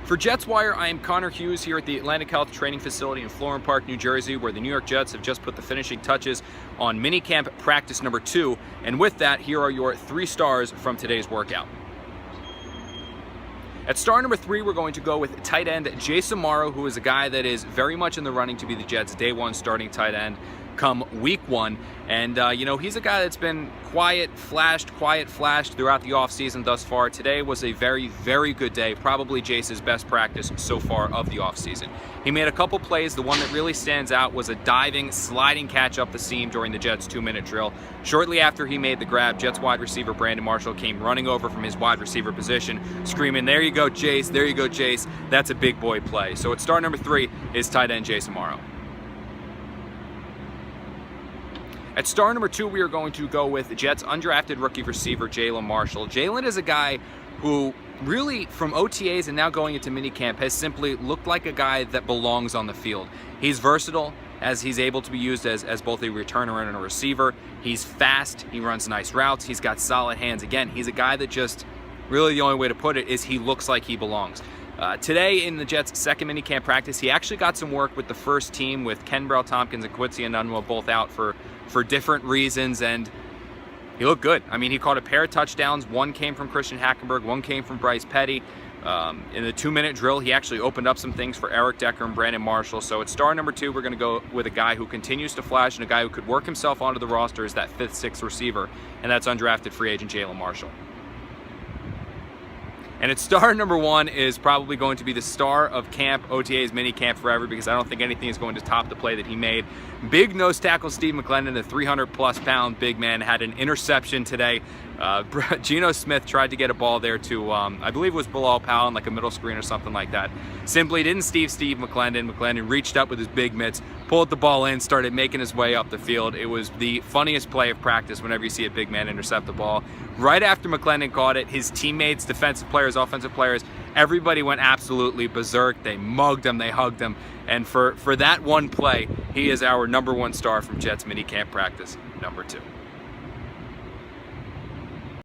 For Jets Wire, I am Connor Hughes here at the Atlantic Health Training Facility in Florham Park, New Jersey, where the New York Jets have just put the finishing touches on minicamp practice number 2. And with that, here are your 3 stars from today's workout. At star number 3, we're going to go with tight end Jason Morrow, who is a guy that is very much in the running to be the Jets' day 1 starting tight end come week 1. And, he's a guy that's been quiet flashed throughout the offseason thus far. Today was a very, very good day, probably Jace's best practice so far of the offseason. He made a couple plays. The one that really stands out was a diving, sliding catch up the seam during the Jets' 2-minute drill. Shortly after he made the grab, Jets wide receiver Brandon Marshall came running over from his wide receiver position, screaming, "There you go, Jace, there you go, Jace." That's a big boy play. So at star number 3 is tight end Jason Morrow. At star number 2, we are going to go with the Jets' undrafted rookie receiver, Jalen Marshall. Jalen is a guy who really, from OTAs and now going into minicamp, has simply looked like a guy that belongs on the field. He's versatile, as he's able to be used as both a returner and a receiver. He's fast, he runs nice routes, he's got solid hands. Again, he's a guy that just, really the only way to put it is he looks like he belongs. Today in the Jets' second minicamp practice, he actually got some work with the first team with Kenbrell Tompkins and Quincy Anunua both out for different reasons, and he looked good. I mean, he caught a pair of touchdowns. One came from Christian Hackenberg, one came from Bryce Petty. In the 2-minute drill, he actually opened up some things for Eric Decker and Brandon Marshall. So at star number 2, we're going to go with a guy who continues to flash and a guy who could work himself onto the roster as that 5th, 6th receiver, and that's undrafted free agent Jalen Marshall. And at star number 1 is probably going to be the star of camp, OTA's minicamp forever, because I don't think anything is going to top the play that he made. Big nose tackle Steve McClendon, the 300-plus pound big man, had an interception today. Geno Smith tried to get a ball there to, I believe it was Bilal Powell on like a middle screen or something like that. Simply didn't Steve McClendon. McClendon reached up with his big mitts, pulled the ball in, started making his way up the field. It was the funniest play of practice whenever you see a big man intercept the ball. Right after McClendon caught it, his teammates, defensive players, offensive players, everybody went absolutely berserk. They mugged him, they hugged him. And for that one play, he is our number 1 star from Jets minicamp practice number 2.